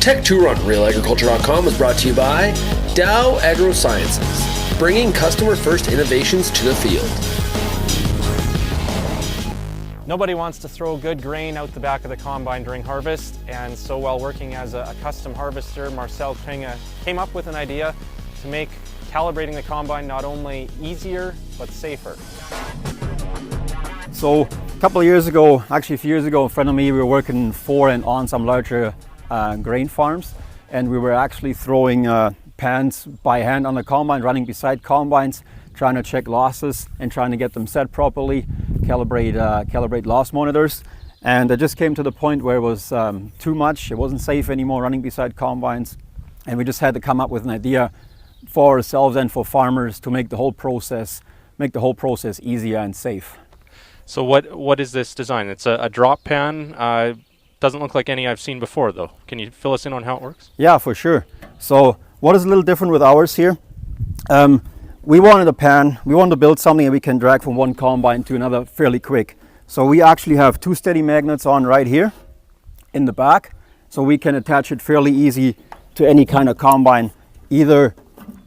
TechTour on RealAgriculture.com is brought to you by Dow AgroSciences, bringing customer-first innovations to the field. Nobody wants to throw good grain out the back of the combine during harvest, and so while working as a custom harvester, Marcel Kringe came up with an idea to make calibrating the combine not only easier, but safer. So a couple of years ago, actually a few years ago, a friend of me, we were working for and on some larger grain farms, and we were actually throwing pans by hand on the combine, running beside combines, trying to check losses and trying to get them set properly, calibrate loss monitors. And it just came to the point where it was too much. It wasn't safe anymore running beside combines, and we just had to come up with an idea for ourselves and for farmers to make the whole process easier and safe. So what is this design? It's a drop pan. Doesn't look like any I've seen before though. Can you fill us in on how it works? Yeah, for sure. So what is a little different with ours here? We wanted a pan, we wanted to build something that we can drag from one combine to another fairly quick. So we actually have two steady magnets on right here in the back. So we can attach it fairly easy to any kind of combine, either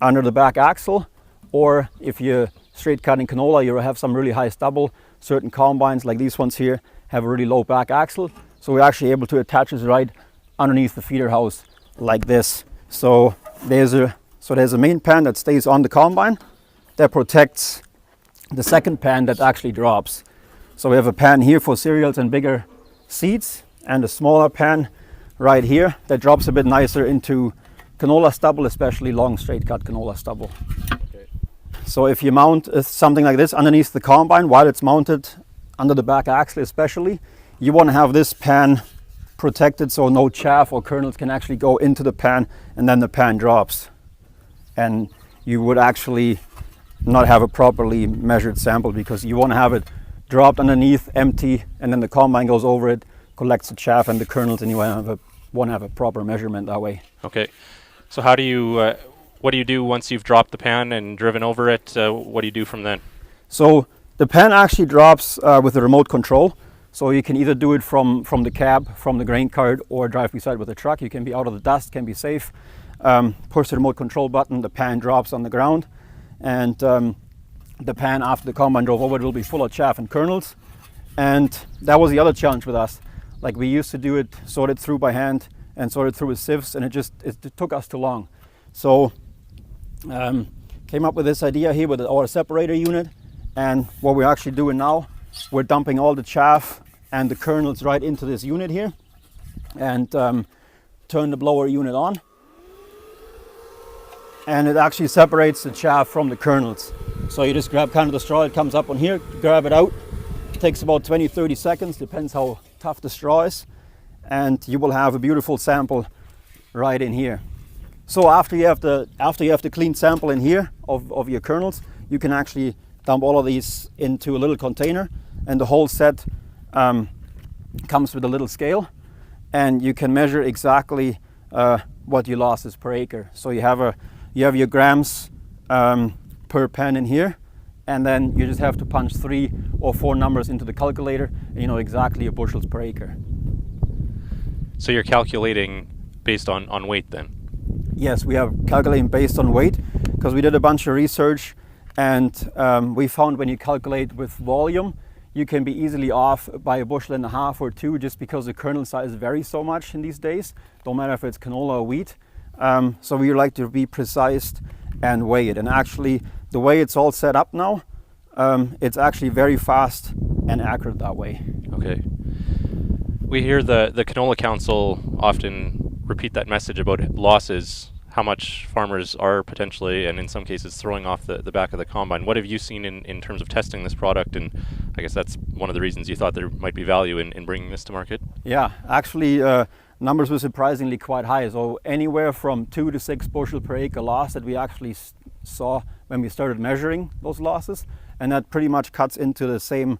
under the back axle, or if you're straight cutting canola, you have some really high stubble. Certain combines like these ones here have a really low back axle. So we're actually able to attach this right underneath the feeder house like this. So there's a main pan that stays on the combine that protects the second pan that actually drops. So we have a pan here for cereals and bigger seeds, and a smaller pan right here that drops a bit nicer into canola stubble, especially long straight cut canola stubble. Okay. So if you mount something like this underneath the combine while it's mounted under the back axle especially, you want to have this pan protected so no chaff or kernels can actually go into the pan and then the pan drops. And you would actually not have a properly measured sample because you want to have it dropped underneath, empty, and then the combine goes over it, collects the chaff and the kernels, and you want to have a proper measurement that way. Okay. So how do you, what do you do once you've dropped the pan and driven over it? What do you do from then? So the pan actually drops with a remote control. So you can either do it from the cab, from the grain cart, or drive beside with a truck. You can be out of the dust, can be safe. Push the remote control button, the pan drops on the ground, and the pan after the combine drove over it will be full of chaff and kernels. And that was the other challenge with us. Like we used to do it, sort it through by hand and sort it through with sieves, and it took us too long. So came up with this idea here with our separator unit, and what we're actually doing now, we're dumping all the chaff and the kernels right into this unit here, and turn the blower unit on, and it actually separates the chaff from the kernels. So you just grab kind of the straw, it comes up on here, grab it out. It takes about 20-30 seconds, depends how tough the straw is, and you will have a beautiful sample right in here. So after you have the clean sample in here of your kernels, you can actually dump all of these into a little container, and the whole set comes with a little scale, and you can measure exactly what your loss is per acre. So you have your grams per pan in here, and then you just have to punch 3 or 4 numbers into the calculator, and you know exactly your bushels per acre. So you're calculating based on weight then? Yes, we are calculating based on weight because we did a bunch of research, and we found when you calculate with volume, you can be easily off by a bushel and a half or 2 just because the kernel size varies so much in these days. Don't matter if it's canola or wheat. So we like to be precise and weigh it. And actually, the way it's all set up now, it's actually very fast and accurate that way. Okay. We hear the Canola Council often repeat that message about losses, how much farmers are potentially, and in some cases, throwing off the back of the combine. What have you seen in terms of testing this product? And I guess that's one of the reasons you thought there might be value in bringing this to market? Yeah, actually, numbers were surprisingly quite high. So anywhere from 2 to 6 bushel per acre loss that we actually saw when we started measuring those losses. And that pretty much cuts into the same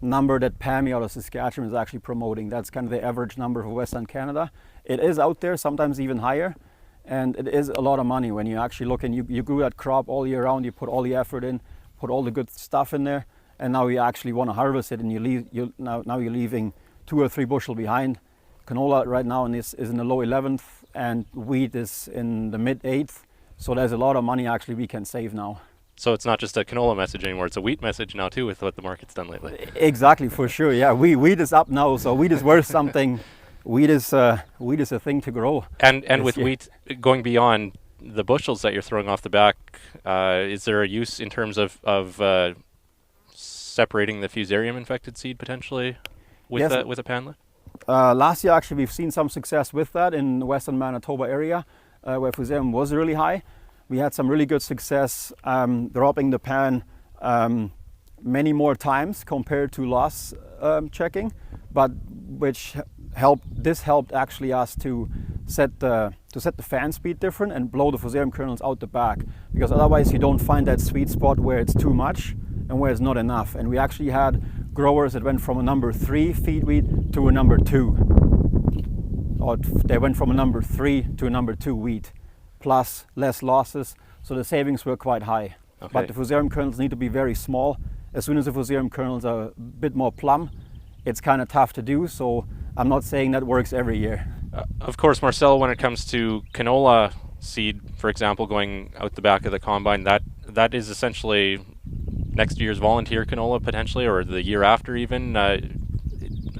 number that PAMI out of Saskatchewan is actually promoting. That's kind of the average number for Western Canada. It is out there, sometimes even higher. And it is a lot of money when you actually look and you grew that crop all year round, you put all the effort in, put all the good stuff in there, and now you actually want to harvest it, and now you're leaving 2 or 3 bushel behind canola right now is in the low 11th, and wheat is in the mid 8th. So there's a lot of money actually we can save now. So it's not just a canola message anymore, it's a wheat message now too with what the market's done lately. Exactly, for sure. Yeah, wheat is up now, so wheat is worth something. Wheat is a thing to grow. And with wheat going beyond the bushels that you're throwing off the back, is there a use in terms of separating the fusarium infected seed potentially with a panlet? Last year actually we've seen some success with that in the western Manitoba area where fusarium was really high. We had some really good success dropping the pan many more times compared to loss checking, but this helped actually us to set the fan speed different and blow the fusarium kernels out the back, because otherwise you don't find that sweet spot where it's too much and where it's not enough. And we actually had growers that went from a number 3 feed wheat to a number 2, or they went from a number 3 to a number 2 wheat, plus less losses, so the savings were quite high. Okay. But the fusarium kernels need to be very small. As soon as the fusarium kernels are a bit more plumb, it's kind of tough to do, so I'm not saying that works every year. Of course, Marcel, when it comes to canola seed, for example, going out the back of the combine, that is essentially next year's volunteer canola potentially, or the year after even.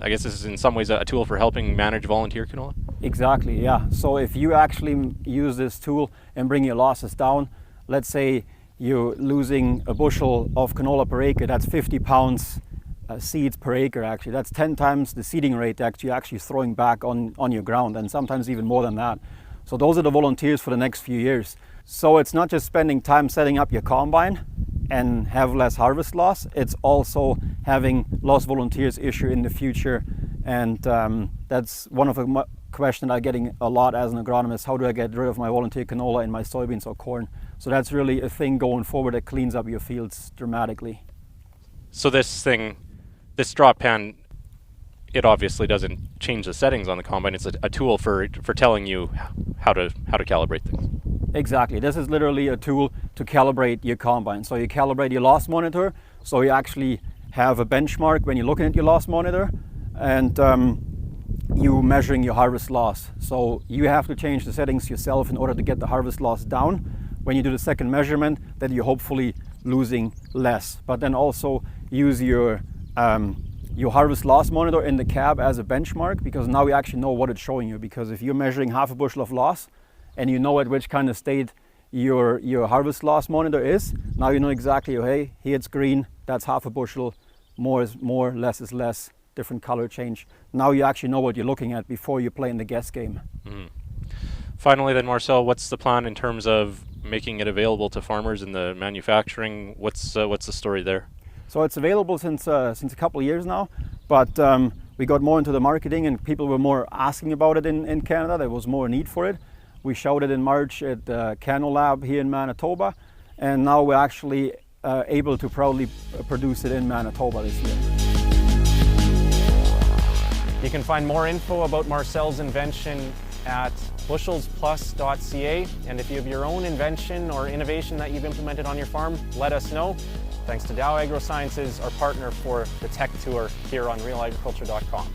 I guess this is in some ways a tool for helping manage volunteer canola? Exactly, yeah. So if you actually use this tool and bring your losses down, let's say you're losing a bushel of canola per acre, that's 50 pounds seeds per acre actually. That's 10 times the seeding rate that you're actually throwing back on your ground, and sometimes even more than that. So those are the volunteers for the next few years. So it's not just spending time setting up your combine and have less harvest loss, it's also having lost volunteers issue in the future. And that's one of the questions I'm getting a lot as an agronomist: how do I get rid of my volunteer canola in my soybeans or corn? So that's really a thing going forward that cleans up your fields dramatically. So this drop pan, it obviously doesn't change the settings on the combine. It's a tool for telling you how to calibrate things. Exactly. This is literally a tool to calibrate your combine. So you calibrate your loss monitor, so you actually have a benchmark when you're looking at your loss monitor, and you measuring your harvest loss. So you have to change the settings yourself in order to get the harvest loss down. When you do the second measurement, then you're hopefully losing less. But then also use your harvest loss monitor in the cab as a benchmark, because now you actually know what it's showing you. Because if you're measuring half a bushel of loss and you know at which kind of state your harvest loss monitor is, now you know exactly, hey, here it's green, that's half a bushel, more is more, less is less, different color change. Now you actually know what you're looking at before you play in the guess game. Mm. Finally then, Marcel, what's the plan in terms of making it available to farmers in the manufacturing? What's the story there? So it's available since a couple of years now, but we got more into the marketing and people were more asking about it in Canada. There was more need for it. We showed it in March at the Cano Lab here in Manitoba, and now we're actually able to proudly produce it in Manitoba this year. You can find more info about Marcel's invention at bushelsplus.ca, and if you have your own invention or innovation that you've implemented on your farm, let us know. Thanks to Dow AgroSciences, our partner for the TechTour here on realagriculture.com.